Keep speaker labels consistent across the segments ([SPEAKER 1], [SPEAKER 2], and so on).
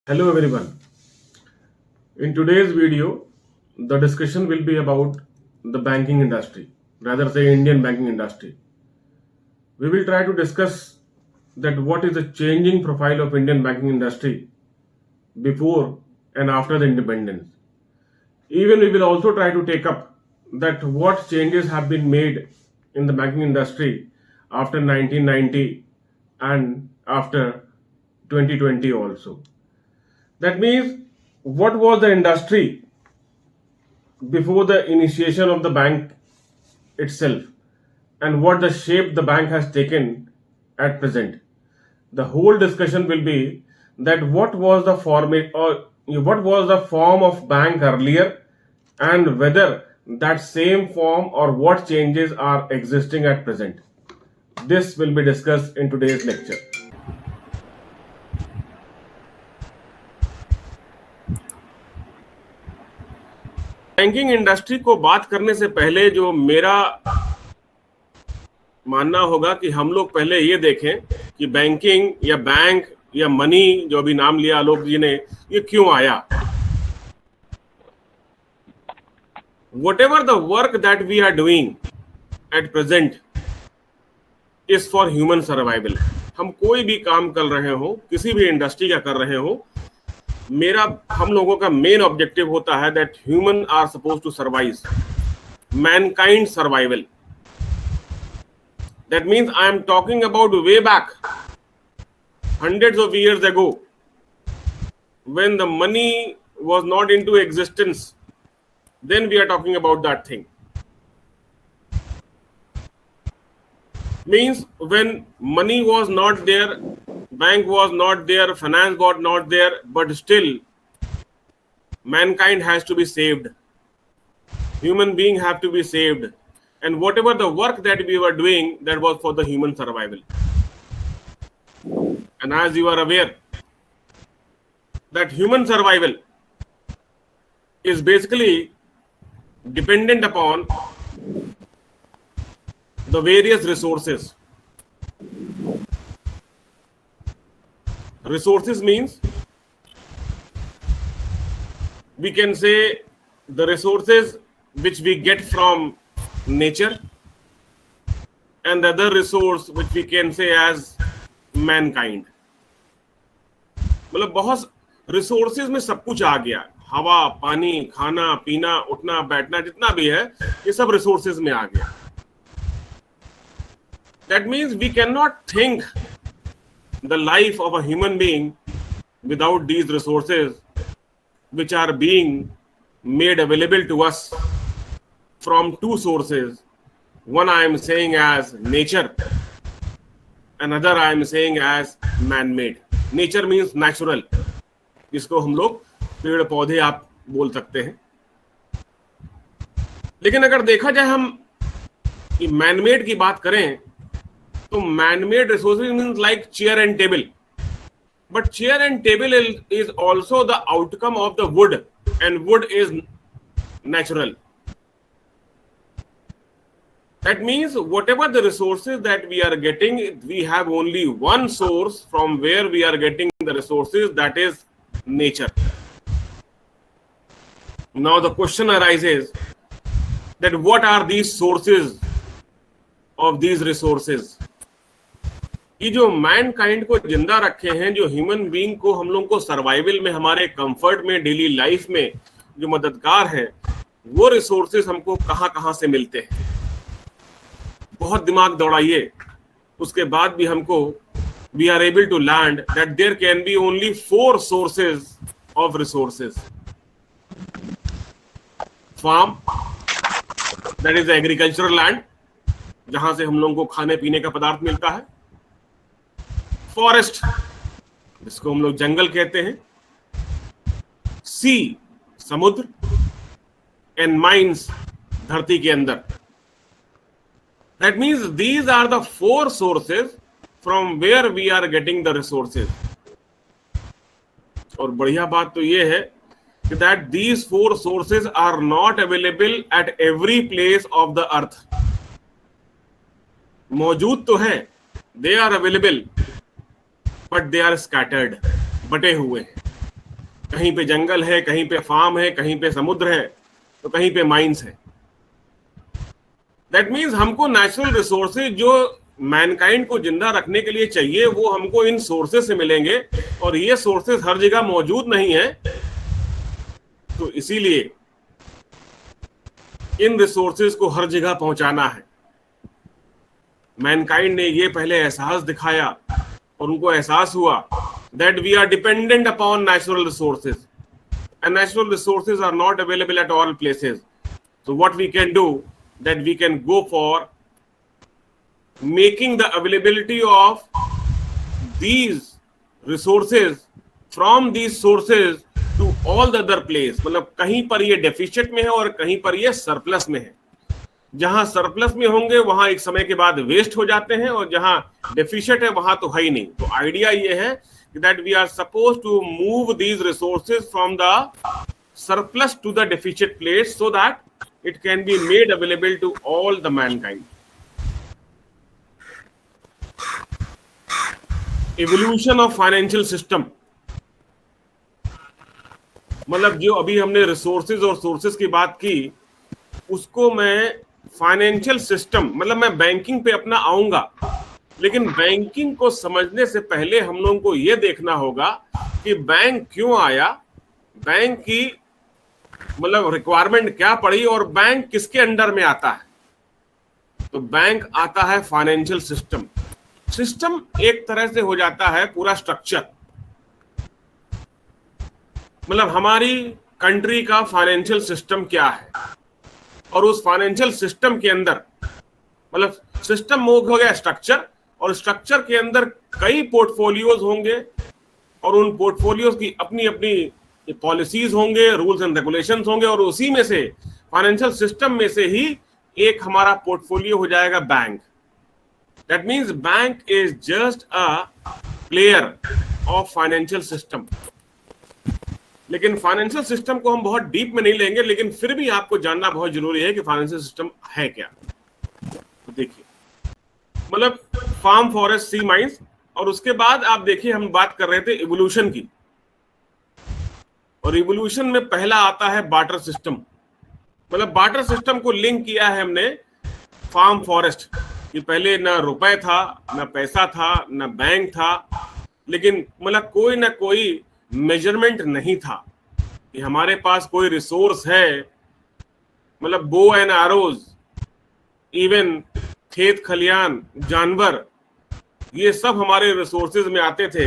[SPEAKER 1] Hello everyone. In today's video, the discussion will be about the banking industry, rather say Indian banking industry. We will try to discuss that what is the changing profile of Indian banking industry before and after the independence. Even we will also try to take up that what changes have been made in the banking industry after 1990 and after 2020 also. That means what was the industry before the initiation of the bank itself and what the shape the bank has taken at present. The whole discussion will be that what was the format or what was the form of bank earlier and whether that same form or what changes are existing at present. This will be discussed in today's lecture. Banking industry को बात करने से पहले जो मेरा मानना होगा कि हम लोग पहले ये देखें कि बैंकिंग या बैंक या मनी जो अभी नाम लिया आलोक जी ने, ये क्यों आया. Whatever the work that we are doing at present is for human survival. हम कोई भी काम कर रहे हो, किसी भी इंडस्ट्री का कर रहे हो, हम लोगों का मेन ऑब्जेक्टिव होता है that human are suppose to survive, mankind survival. That means I am talking about way back, hundreds of years ago, when the money was not into existence. Then we are talking about that thing. Means when money was not there, bank was not there, finance was not there, but still mankind has to be saved. Human beings have to be saved. And whatever the work that we were doing, that was for the human survival. And as you are aware, that human survival is basically dependent upon the various resources. Resources means we can say the resources which we get from nature and the other resource which we can say as mankind. मतलब बहुत resources में सब कुछ आ गया, हवा, पानी, खाना, पीना, उठना, बैठना, जितना भी है ये सब रिसोर्सेज में आ गया. That means we cannot think the life of a human being without these resources which are being made available to us from two sources. One I am saying as nature, another I am saying as man-made. Nature means natural, जिसको हम लोग पेड़ पौधे आप बोल सकते हैं. लेकिन अगर देखा जाए हम मैन-मेड की बात करें तो man-made resources means like chair and table. But chair and table is also the outcome of the wood, and wood is natural. That means whatever the resources that we are getting, we have only one source from where we are getting the resources, that is nature. Now the question arises that what are these sources of these resources? ये जो Mankind को जिंदा रखे हैं, जो human being को हम लोगों को सर्वाइवल में, हमारे कंफर्ट में, डेली लाइफ में जो मददगार है, वो रिसोर्सेज हमको कहां कहां से मिलते हैं. बहुत दिमाग दौड़ाइए, उसके बाद भी हमको we are able to land that there can be only 4 sources of resources. Farm, that is agricultural land, जहां से हम लोगों को खाने पीने का पदार्थ मिलता है. फॉरेस्ट, जिसको हम लोग जंगल कहते हैं. सी, समुद्र. एंड माइंस, धरती के अंदर. That means these are the 4 sources from where we are getting the resources. और बढ़िया बात तो ये है कि that these 4 sources are not available at every place of the earth. मौजूद तो है, they are available, but they are scattered, बटे हुए हैं. कहीं पे जंगल है, कहीं पे फार्म है, कहीं पे समुद्र है, तो कहीं पे माइंस है। दैट मीन्स हमको नेचुरल रिसोर्सेज जो मैनकाइंड को जिंदा रखने के लिए चाहिए वो हमको इन सोर्सेज से मिलेंगे, और ये सोर्सेज हर जगह मौजूद नहीं है। तो इसीलिए इन रिसोर्सेज को हर जगह पहुंचाना है। मैनकाइंड ने ये पहले एहसास दिखाया और उनको एहसास हुआ that we are dependent upon natural resources and natural resources are not available at all places. So what we can do, that we can go for making the availability of these resources from these sources to all the other place। मतलब कहीं पर ये deficient में है और कहीं पर ये सरप्लस में है। जहां सरप्लस में होंगे वहां एक समय के बाद वेस्ट हो जाते हैं, और जहां डेफिशिएंट है वहां तो है ही नहीं। तो आइडिया ये है that we are supposed to move these resources from the surplus to the deficient place so that it can be made available to all the mankind। Evolution of financial system, मतलब जो अभी हमने resources और sources की बात की, उसको मैं फाइनेंशियल सिस्टम, मतलब मैं बैंकिंग पे अपना आऊंगा। लेकिन बैंकिंग को समझने से पहले हम लोगों को यह देखना होगा कि बैंक क्यों आया, बैंक की मतलब रिक्वायरमेंट क्या पड़ी, और बैंक किसके अंडर में आता है। तो बैंक आता है फाइनेंशियल सिस्टम। सिस्टम एक तरह से हो जाता है पूरा स्ट्रक्चर, मतलब हमारी कंट्री का फाइनेंशियल सिस्टम क्या है, और उस फाइनेंशियल सिस्टम के अंदर मतलब सिस्टम हो गया स्ट्रक्चर, और स्ट्रक्चर के अंदर कई पोर्टफोलियोज होंगे, और उन पोर्टफोलियोज की अपनी अपनी पॉलिसीज होंगे, रूल्स एंड रेगुलेशंस होंगे, और उसी में से फाइनेंशियल सिस्टम में से ही एक हमारा पोर्टफोलियो हो जाएगा bank. That means bank is just a player of financial system. लेकिन फाइनेंशियल सिस्टम को हम बहुत डीप में नहीं लेंगे, लेकिन फिर भी आपको जानना बहुत जरूरी है कि फाइनेंशियल सिस्टम है क्या। तो देखिए, मतलब फार्म, फॉरेस्ट, सी, माइंस, और उसके बाद आप देखिए हम बात कर रहे थे इवोल्यूशन की, और इवोल्यूशन में पहला आता है बार्टर सिस्टम। मतलब बार्टर सिस्टम को लिंक किया है हमने फार्म फॉरेस्ट कि पहले ना रुपए था, ना पैसा था, ना बैंक था, लेकिन मतलब कोई ना कोई मेजरमेंट नहीं था कि हमारे पास कोई रिसोर्स है। मतलब बो एंड आरोज, इवन खेत खलियान, जानवर, ये सब हमारे रिसोर्सेज में आते थे।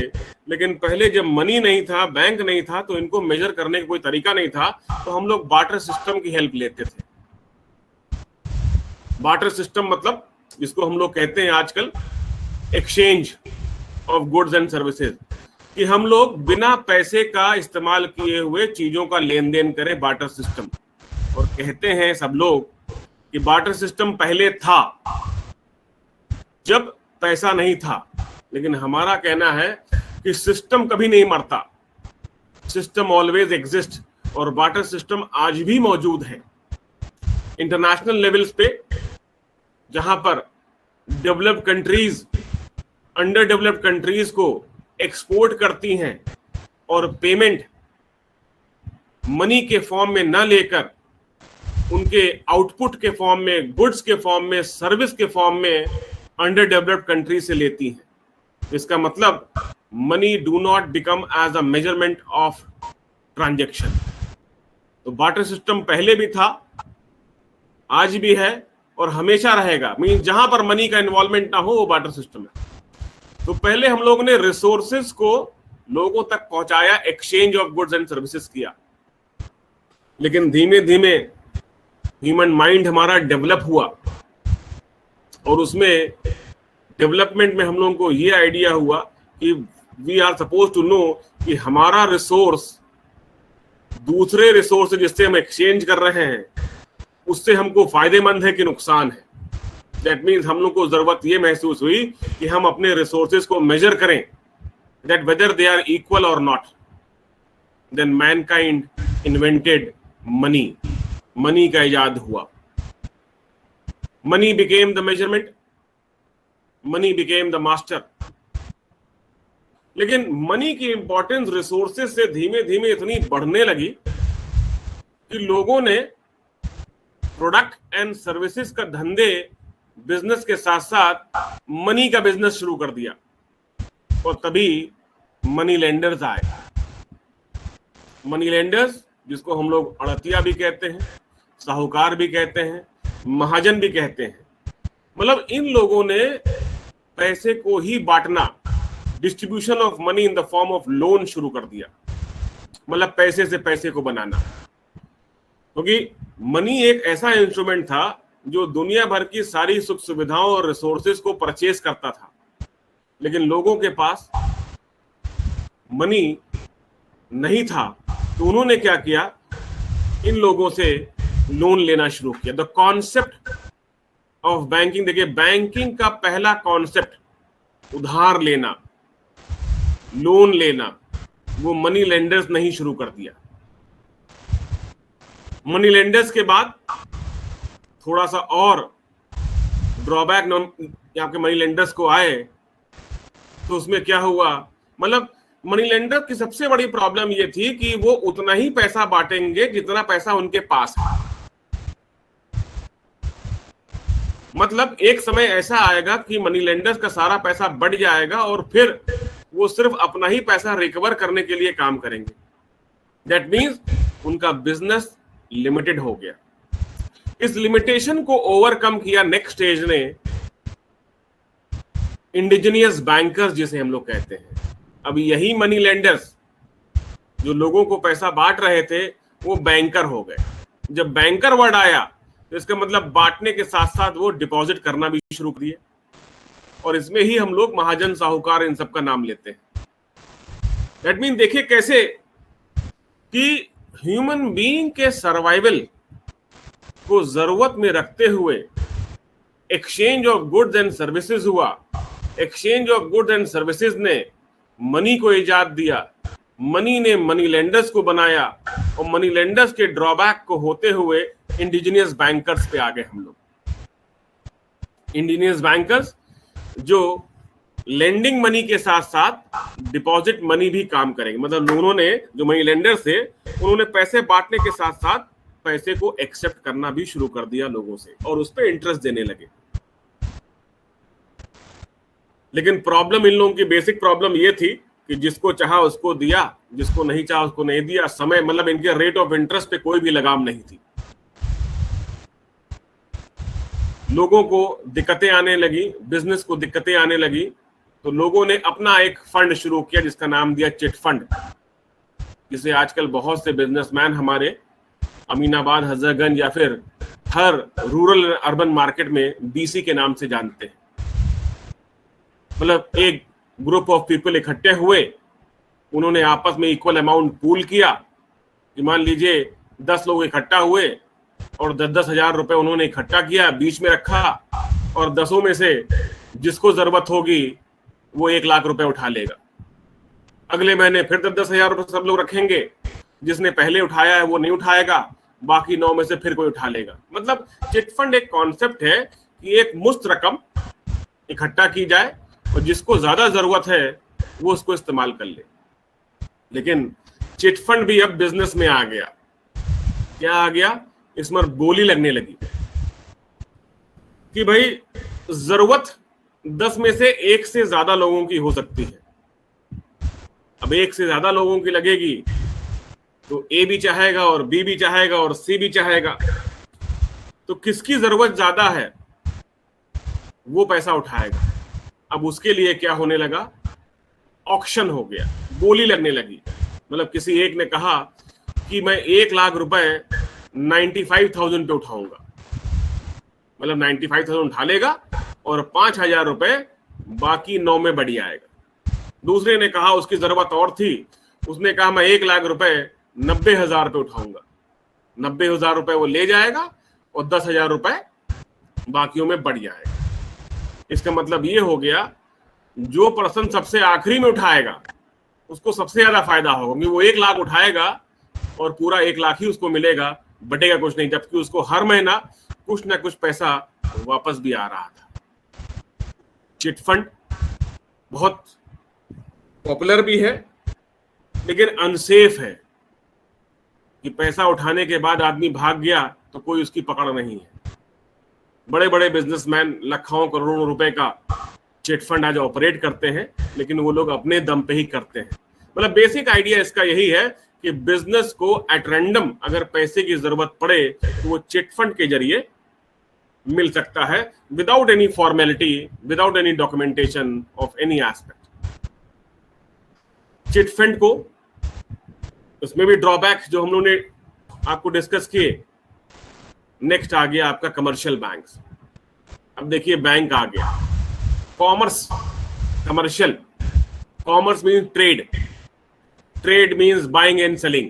[SPEAKER 1] लेकिन पहले जब मनी नहीं था, बैंक नहीं था, तो इनको मेजर करने का कोई तरीका नहीं था, तो हम लोग बार्टर सिस्टम की हेल्प लेते थे। बार्टर सिस्टम मतलब जिसको हम लोग कहते हैं आजकल exchange of goods and services, कि हम लोग बिना पैसे का इस्तेमाल किए हुए चीजों का लेन देन करें, बार्टर सिस्टम। और कहते हैं सब लोग कि बार्टर सिस्टम पहले था जब पैसा नहीं था, लेकिन हमारा कहना है कि सिस्टम कभी नहीं मरता, सिस्टम ऑलवेज एग्जिस्ट, और बार्टर सिस्टम आज भी मौजूद है इंटरनेशनल लेवल्स पे, जहां पर developed countries under developed countries को एक्सपोर्ट करती हैं, और पेमेंट मनी के फॉर्म में न लेकर उनके आउटपुट के फॉर्म में, गुड्स के फॉर्म में, सर्विस के फॉर्म में अंडर डेवलप्ड कंट्री से लेती हैं। इसका मतलब money do not become as a measurement of transaction. तो बार्टर सिस्टम पहले भी था, आज भी है, और हमेशा रहेगा। मीन जहां पर मनी का इन्वॉल्वमेंट ना हो वो बार्टर सिस्टम है। तो पहले हम लोगों ने रिसोर्सेज को लोगों तक पहुंचाया, exchange of goods and services किया। लेकिन धीमे धीमे ह्यूमन माइंड हमारा डेवलप हुआ, और उसमें डेवलपमेंट में हम लोगों को ये आइडिया हुआ कि we are suppose to know कि हमारा रिसोर्स दूसरे रिसोर्स जिससे हम एक्सचेंज कर रहे हैं उससे हमको फायदेमंद है कि नुकसान है। दैट मीन्स हम लोग को जरूरत ये महसूस हुई कि हम अपने रिसोर्सेज को मेजर करें, that whether they are equal और not. Then mankind invented money, money का इजाद हुआ। Money became the measurement, money became the master. लेकिन मनी की इंपॉर्टेंस रिसोर्सेज से धीमे धीमे इतनी बढ़ने लगी कि लोगों ने प्रोडक्ट एंड सर्विसेज का धंधे बिजनेस के साथ साथ मनी का बिजनेस शुरू कर दिया, और तभी मनी लेंडर्स आए। मनी लेंडर्स जिसको हम लोग अड़तिया भी कहते हैं, साहूकार भी कहते हैं, महाजन भी कहते हैं। मतलब इन लोगों ने पैसे को ही बांटना, distribution of money in the form of loan शुरू कर दिया। मतलब पैसे से पैसे को बनाना, क्योंकि मनी एक ऐसा इंस्ट्रूमेंट था जो दुनिया भर की सारी सुख सुविधाओं और रिसोर्सेज को परचेज करता था, लेकिन लोगों के पास मनी नहीं था। तो उन्होंने क्या किया, इन लोगों से लोन लेना शुरू किया। द कॉन्सेप्ट ऑफ बैंकिंग, देखिए बैंकिंग का पहला कॉन्सेप्ट उधार लेना, लोन लेना, वो मनी लेंडर्स नहीं शुरू कर दिया। मनी लेंडर्स के बाद थोड़ा सा और ड्रॉबैक यहाँ के मनी लेंडर्स को आए, तो उसमें क्या हुआ, मतलब मनी लेंडर की सबसे बड़ी प्रॉब्लम ये थी कि वो उतना ही पैसा बांटेंगे जितना पैसा उनके पास है। मतलब एक समय ऐसा आएगा कि मनी लेंडर्स का सारा पैसा बढ़ जाएगा और फिर वो सिर्फ अपना ही पैसा रिकवर करने के लिए काम करेंगे। दैट मीन्स उनका बिजनेस लिमिटेड हो गया। इस लिमिटेशन को ओवरकम किया नेक्स्ट स्टेज ने, इंडिजिनियस बैंकर्स जिसे हम लोग कहते हैं। अब यही मनी लेंडर्स जो लोगों को पैसा बांट रहे थे वो बैंकर हो गए। जब बैंकर वर्ड आया तो इसका मतलब बांटने के साथ साथ वो डिपॉजिट करना भी शुरू कर दिए, और इसमें ही हम लोग महाजन, साहूकार, इन सब का नाम लेते हैं। दैट मीन देखिए कैसे कि ह्यूमन बीइंग के सर्वाइवल को जरूरत में रखते हुए exchange of goods and services हुआ। Exchange of goods and services ने मनी को इजाद दिया, मनी ने मनी लेंडर्स को बनाया, और मनी लेंडर्स के ड्रॉबैक को होते हुए इंडिजिनियस बैंकर्स पे आ गए हम लोग। इंडिजिनियस बैंकर्स जो लेंडिंग मनी के साथ साथ डिपॉजिट मनी भी काम करेंगे। मतलब उन्होंने, जो मनी लेंडर्स थे, उन्होंने पैसे बांटने के साथ साथ पैसे को एक्सेप्ट करना भी शुरू कर दिया लोगों से, और उस पर इंटरेस्ट देने लगे। लेकिन प्रॉब्लम, इन लोगों की बेसिक प्रॉब्लम ये थी कि जिसको चाहा उसको दिया, जिसको नहीं चाहा उसको नहीं दिया। समय, मतलब इनके रेट ऑफ इंटरेस्ट पे कोई भी लगाम नहीं थी। लोगों को दिक्कतें आने लगी, बिजनेस को दिक्कतें आने लगी, तो लोगों ने अपना एक फंड शुरू किया जिसका नाम दिया चिट फंड, जिसे आजकल बहुत से बिजनेसमैन हमारे अमीनाबाद, हजरतगंज या फिर हर रूरल अर्बन मार्केट में बीसी के नाम से जानते हैं। मतलब एक ग्रुप ऑफ पीपल इकट्ठे हुए, उन्होंने आपस में इक्वल अमाउंट पूल किया कि मान लीजिए 10 लोग इकट्ठा हुए और 10-10 हजार रुपए उन्होंने इकट्ठा किया, बीच में रखा, और 10 में से जिसको जरूरत होगी वो 1 लाख रुपए उठा लेगा। अगले महीने फिर 10-10 हजार रुपए सब लोग रखेंगे, जिसने पहले उठाया है वो नहीं उठाएगा, बाकी 9 में से फिर कोई उठा लेगा। मतलब चिट फंड एक कॉन्सेप्ट है कि एक मुश्त रकम इकट्ठा की जाए और जिसको ज्यादा जरूरत है वो उसको इस्तेमाल कर ले। लेकिन चिट फंड भी अब बिजनेस में आ गया। क्या आ गया? इसमें बोली लगने लगी कि भाई जरूरत 10 में से 1 से ज्यादा लोगों की हो सकती है। अब 1 से ज्यादा लोगों की लगेगी तो ए भी चाहेगा और बी भी चाहेगा और सी भी चाहेगा, तो किसकी जरूरत ज्यादा है वो पैसा उठाएगा। अब उसके लिए क्या होने लगा? ऑक्शन हो गया, बोली लगने लगी। मतलब किसी एक ने कहा कि मैं 1 लाख रुपए 95,000 पे उठाऊंगा। मतलब 95,000 उठा लेगा और 5,000 रुपए बाकी 9 में बढ़ आएगा। दूसरे ने कहा, उसकी जरूरत और थी, उसने कहा मैं 1 लाख रुपए 90,000 पे उठाऊंगा। 90,000 रुपए वो ले जाएगा और 10,000 रुपए बाकियों में बढ़ जाएगा। इसका मतलब ये हो गया, जो पर्सन सबसे आखिरी में उठाएगा उसको सबसे ज्यादा फायदा होगा, क्योंकि वो 1 लाख उठाएगा और पूरा 1 लाख ही उसको मिलेगा, बटेगा कुछ नहीं, जबकि उसको हर महीना कुछ ना कुछ पैसा वापस भी आ रहा था। चिट फंड बहुत पॉपुलर भी है लेकिन अनसेफ है कि पैसा उठाने के बाद आदमी भाग गया तो कोई उसकी पकड़ नहीं है। बड़े बड़े बिजनेसमैन लाखों करोड़ों रुपए का चिट फंड आज ऑपरेट करते हैं, लेकिन वो लोग अपने दम पे ही करते हैं। मतलब बेसिक आइडिया इसका यही है कि बिजनेस को एट रैंडम अगर पैसे की जरूरत पड़े तो वो चिट फंड के जरिए मिल सकता है, without any formality, without any documentation of any aspect. Chit fund को उसमें भी ड्रॉबैक जो हम लोगों ने आपको डिस्कस किए। नेक्स्ट आ गया आपका कमर्शियल बैंक्स। अब देखिए बैंक आ गया, commerce, commercial. Commerce means trade, trade means buying and selling.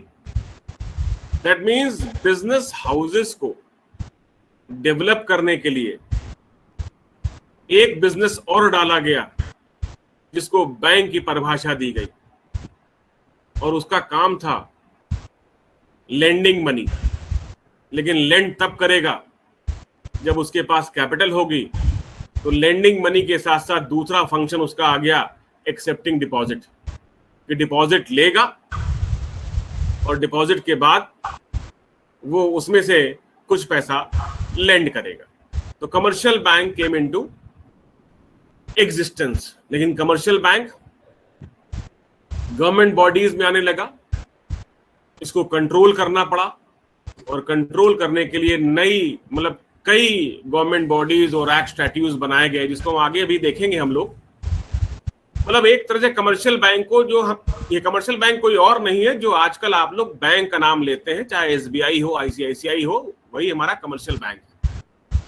[SPEAKER 1] That means business houses को डेवलप करने के लिए एक बिजनेस और डाला गया जिसको बैंक की परिभाषा दी गई, और उसका काम था लेंडिंग मनी। लेकिन लेंड तब करेगा जब उसके पास कैपिटल होगी। तो लेंडिंग मनी के साथ साथ दूसरा फंक्शन उसका आ गया एक्सेप्टिंग डिपॉजिट, कि डिपॉजिट लेगा और डिपॉजिट के बाद वो उसमें से कुछ पैसा लेंड करेगा। तो commercial bank came into existence. लेकिन कमर्शियल बैंक गवर्नमेंट बॉडीज में आने लगा, इसको कंट्रोल करना पड़ा, और कंट्रोल करने के लिए नई मतलब कई गवर्नमेंट बॉडीज और एक्ट स्टैट्यूट्स बनाए गए, जिसको आगे भी देखेंगे हम लोग। मतलब एक तरह से कमर्शियल बैंक को ये कमर्शियल बैंक कोई और नहीं है जो आजकल आप लोग बैंक का नाम लेते हैं, चाहे एसबीआई हो, आईसीआईसीआई हो, वही हमारा कमर्शियल बैंक है।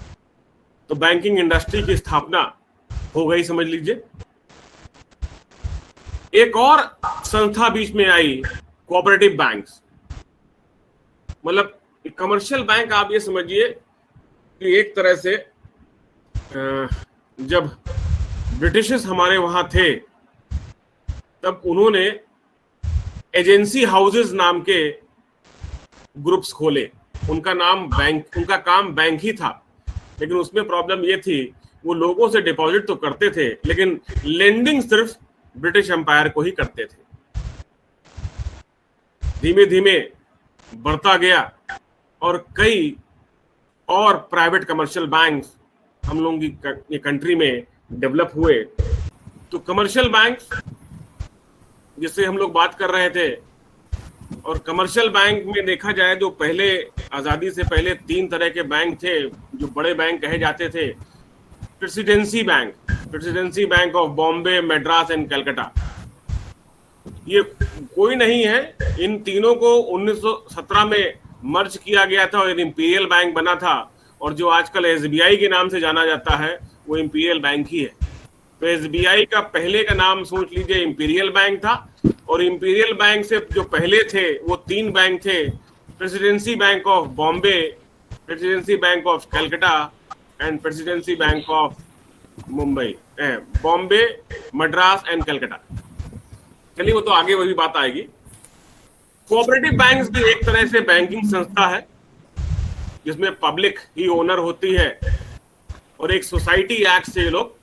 [SPEAKER 1] तो बैंकिंग इंडस्ट्री की स्थापना हो गई, समझ लीजिए। एक और संस्था बीच में आई, कोऑपरेटिव बैंक्स। मतलब कमर्शियल बैंक आप ये समझिए कि एक तरह से जब ब्रिटिशर्स हमारे वहां थे तब उन्होंने एजेंसी हाउसेस नाम के ग्रुप्स खोले। उनका काम बैंक ही था, लेकिन उसमें प्रॉब्लम ये थी वो लोगों से डिपॉजिट तो करते थे लेकिन लेंडिंग सिर्फ ब्रिटिश एम्पायर को ही करते थे। धीमे धीमे बढ़ता गया और कई और प्राइवेट कमर्शियल बैंक्स हम लोगों की कंट्री में डेवलप हुए। तो कमर्शियल बैंक्स जिससे हम लोग बात कर रहे थे, और कमर्शियल बैंक में देखा जाए जो पहले आजादी से पहले 3 तरह के बैंक थे जो बड़े बैंक कहे जाते थे। Presidency bank of Bombay, Madras and Calcutta. ये कोई नहीं है, इन तीनों को 1917 में मर्ज किया गया था और इंपीरियल बैंक बना था। और जो आजकल एसबीआई के नाम से जाना जाता है वो इंपीरियल बैंक ही है। तो एसबीआई का पहले का नाम सोच लीजिए इंपीरियल बैंक था, और इंपीरियल बैंक से जो पहले थे वो 3 बैंक थे, presidency bank of Bombay, presidency bank of Calcutta and presidency bank of Mumbai, Bombay, Madras and Calcutta. चलिए वो तो आगे वही बात आएगी। कोऑपरेटिव बैंक्स भी एक तरह से बैंकिंग संस्था है जिसमें पब्लिक ही ओनर होती है और एक सोसाइटी एक्ट से ये लोग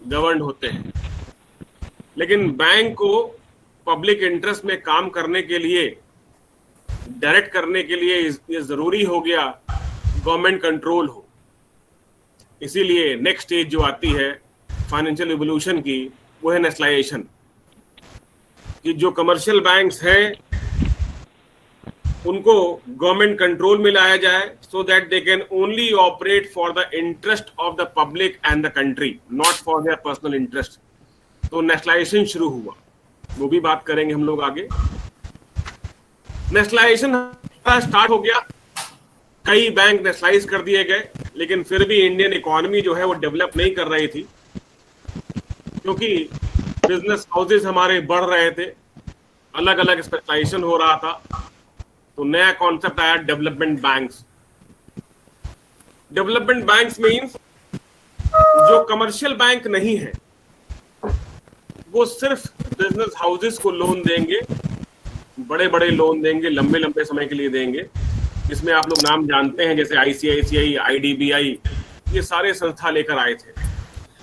[SPEAKER 1] गवर्न होते हैं। लेकिन बैंक को पब्लिक इंटरेस्ट में काम करने के लिए, डायरेक्ट करने के लिए ये जरूरी हो गया गवर्नमेंट कंट्रोल हो। इसीलिए नेक्स्ट स्टेज जो आती है फाइनेंशियल रिवोल्यूशन की वो है नेशनलाइजेशन, कि जो कमर्शियल बैंक्स हैं उनको गवर्नमेंट कंट्रोल में लाया जाए, so that they can only operate for the interest of the public and the country, not for their personal interest. तो नेशनलाइजेशन शुरू हुआ, वो भी बात करेंगे हम लोग आगे। नेशनलाइजेशन स्टार्ट हो गया, कई बैंक नेशनलाइज कर दिए गए, लेकिन फिर भी इंडियन इकोनॉमी जो है वो डेवलप नहीं कर रही थी, क्योंकि बिजनेस हाउसेस हमारे बढ़ रहे थे, अलग अलग स्पेशलाइजेशन हो रहा था। तो नया कॉन्सेप्ट आया development banks. Development banks means जो कमर्शियल बैंक नहीं है वो सिर्फ बिजनेस हाउसेस को लोन देंगे, बड़े बड़े लोन देंगे, लंबे लंबे समय के लिए देंगे, जिसमें आप लोग नाम जानते हैं जैसे आईसीआईसीआई, आईडीबीआई, ये सारे संस्था लेकर आए थे।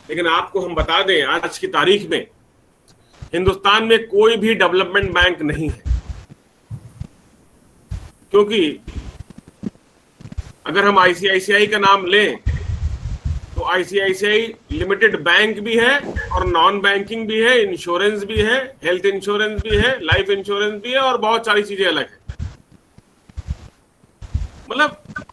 [SPEAKER 1] लेकिन आपको हम बता दें आज की तारीख में हिंदुस्तान में कोई भी डेवलपमेंट बैंक नहीं है, क्योंकि अगर हम आईसीआईसीआई का नाम लें तो आईसीआईसीआई लिमिटेड बैंक भी है और नॉन बैंकिंग भी है, इंश्योरेंस भी है, हेल्थ इंश्योरेंस भी है, लाइफ इंश्योरेंस भी है और बहुत सारी चीजें अलग है। मतलब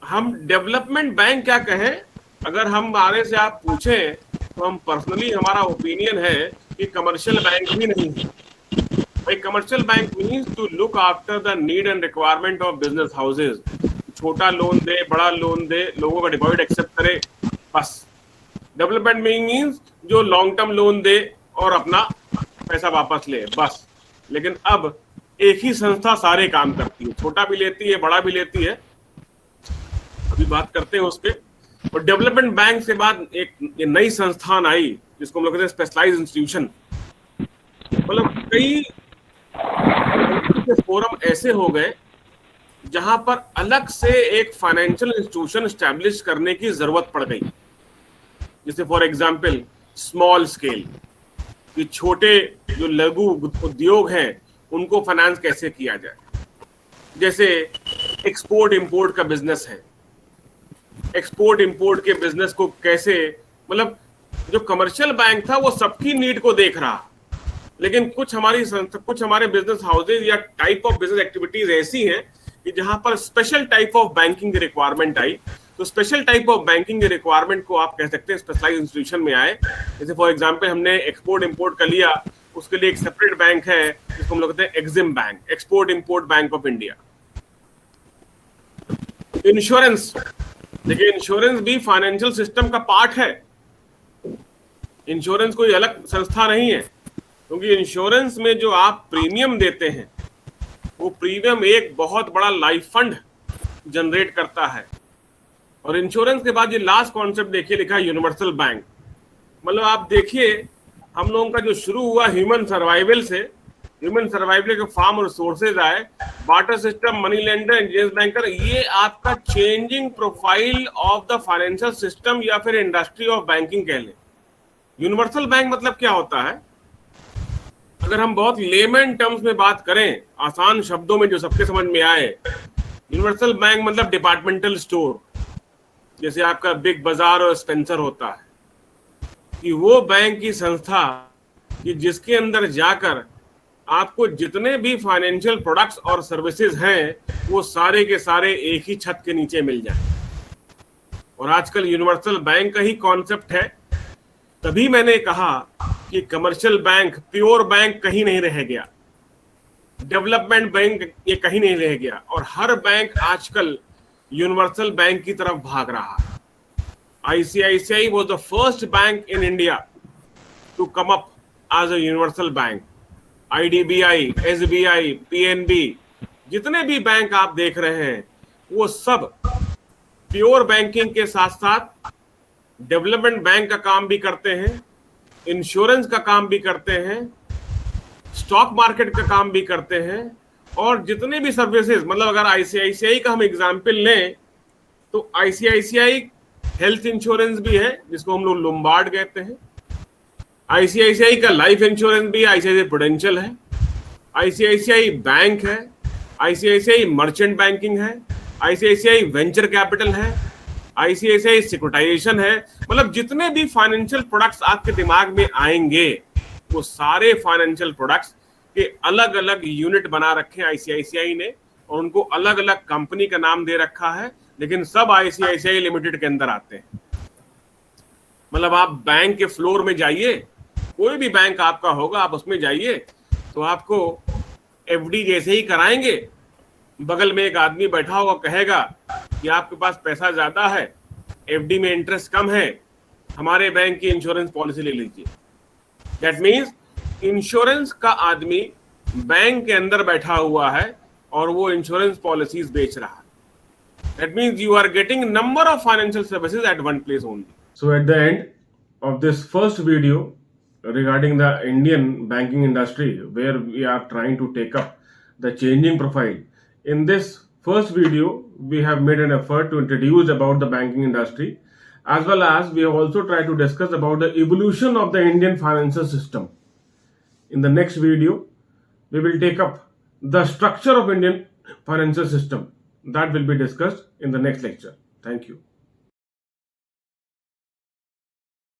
[SPEAKER 1] हम डेवलपमेंट बैंक क्या कहें, अगर हमारे से आप पूछें तो हम पर्सनली हमारा ओपिनियन है कि कमर्शियल बैंक भी नहीं है। भाई commercial bank means to look after the need and requirement of business houses, छोटा लोन दे, बड़ा लोन दे, लोगों का डिपॉजिट एक्सेप्ट करे, बस। डेवलपमेंट मीन्स जो लॉन्ग टर्म लोन दे और अपना पैसा वापस ले, बस। लेकिन अब एक ही संस्था सारे काम करती है, छोटा भी लेती है, बड़ा भी लेती है, अभी बात करते हैं उसके। और डेवलपमेंट बैंक से बाद एक नई संस्थान आई जिसको हम लोग कहते हैं स्पेशलाइज्ड इंस्टीट्यूशन। मतलब कई फोरम ऐसे हो गए जहां पर अलग से एक फाइनेंशियल इंस्टीट्यूशन एस्टैब्लिश करने की जरूरत पड़ गई। जैसे फॉर एग्जांपल स्मॉल स्केल, कि छोटे जो लघु उद्योग हैं उनको फाइनेंस कैसे किया जाए। जैसे एक्सपोर्ट इंपोर्ट का बिजनेस है, एक्सपोर्ट इंपोर्ट के बिजनेस को कैसे, मतलब जो कमर्शियल बैंक था वो सबकी नीड को देख रहा, लेकिन कुछ हमारे बिजनेस हाउसेज या टाइप ऑफ बिजनेस एक्टिविटीज ऐसी हैं कि जहां पर स्पेशल टाइप ऑफ बैंकिंग की रिक्वायरमेंट आई। तो स्पेशल टाइप ऑफ बैंकिंग की रिक्वायरमेंट को आप कह सकते हैं स्पेशलाइज्ड इंस्टीट्यूशन में आए। जैसे फॉर एग्जांपल हमने एक्सपोर्ट इंपोर्ट का लिया, उसके लिए एक सेपरेट बैंक है जिसको हम लोग कहते हैं EXIM bank, export import bank of India. Insurance, देखिए इंश्योरेंस भी फाइनेंशियल सिस्टम का पार्ट है। इंश्योरेंस कोई अलग संस्था नहीं है, क्योंकि इंश्योरेंस में जो आप प्रीमियम देते हैं वो प्रीमियम एक बहुत बड़ा लाइफ फंड जनरेट करता है। और इंश्योरेंस के बाद ये लास्ट कॉन्सेप्ट देखिए, लिखा है यूनिवर्सल बैंक। मतलब आप देखिए हम लोगों का जो शुरू हुआ ह्यूमन सर्वाइवल से, ह्यूमन सर्वाइवल के फार्म रिसोर्सेज आए, barter system, money lender, Indian banker, ये आपका changing profile of the financial system या फिर इंडस्ट्री ऑफ बैंकिंग कह लें। यूनिवर्सल बैंक मतलब क्या होता है, अगर हम बहुत लेमन टर्म्स में बात करें, आसान शब्दों में जो सबके समझ में आए, यूनिवर्सल बैंक मतलब डिपार्टमेंटल स्टोर, जैसे आपका बिग बाजार और स्पेंसर होता है, कि वो बैंक की संस्था कि जिसके अंदर जाकर आपको जितने भी फाइनेंशियल प्रोडक्ट्स और सर्विसेज हैं वो सारे के सारे एक ही छत के नीचे मिल जाए। और आजकल यूनिवर्सल बैंक का ही कॉन्सेप्ट है। तभी मैंने कहा कि कमर्शियल बैंक, प्योर बैंक कहीं नहीं रह गया, डेवलपमेंट बैंक ये कहीं नहीं रह गया, और हर बैंक आजकल यूनिवर्सल बैंक की तरफ भाग रहा है। ICICI was the first bank in India to come up as a universal bank. IDBI, SBI, PNB, जितने भी बैंक आप देख रहे हैं वो सब प्योर बैंकिंग के साथ साथ डेवलपमेंट बैंक का काम भी करते हैं, इंश्योरेंस का काम भी करते हैं, स्टॉक मार्केट का काम भी करते हैं, और जितने भी सर्विसेज, मतलब अगर आईसीआईसीआई का हम एग्जांपल लें तो आईसीआईसीआई हेल्थ इंश्योरेंस भी है जिसको हम लोग लोम्बार्ड कहते हैं, आईसीआईसीआई का लाइफ इंश्योरेंस भी, आईसीआईसीआई प्रूडेंशियल है, आईसीआईसीआई बैंक है, आईसीआईसीआई मर्चेंट बैंकिंग है, आईसीआईसीआई वेंचर कैपिटल है, आईसीआईसीआई सिक्योरिटाइजेशन है। मतलब जितने भी फाइनेंशियल प्रोडक्ट्स आपके दिमाग में आएंगे वो सारे फाइनेंशियल प्रोडक्ट्स के अलग अलग यूनिट बना रखे हैं आईसीआईसीआई ने, और उनको अलग अलग कंपनी का नाम दे रखा है, लेकिन सब आईसीआईसीआई लिमिटेड के अंदर आते हैं। मतलब आप बैंक के फ्लोर में जाइए, कोई भी बैंक आपका होगा, आप उसमें जाइए तो आपको एफडी जैसे ही कराएंगे, बगल में एक आदमी बैठा होगा, कहेगा कि आपके पास पैसा ज्यादा है, एफडी में इंटरेस्ट कम है, हमारे बैंक की इंश्योरेंस पॉलिसी ले लीजिए। दैट मीन्स इंश्योरेंस का आदमी बैंक के अंदर बैठा हुआ है और वो इंश्योरेंस पॉलिसीज बेच रहा है। That means you are getting number of financial services at one place only. So at the end of this first video regarding the Indian banking industry, where we are trying to take up the changing profile, in this first video we have made an effort to introduce about the banking industry, as well as we have also tried to discuss about the evolution of the Indian financial system. In the next video, we will take up the structure of Indian financial system. That will be discussed in the next lecture. Thank you.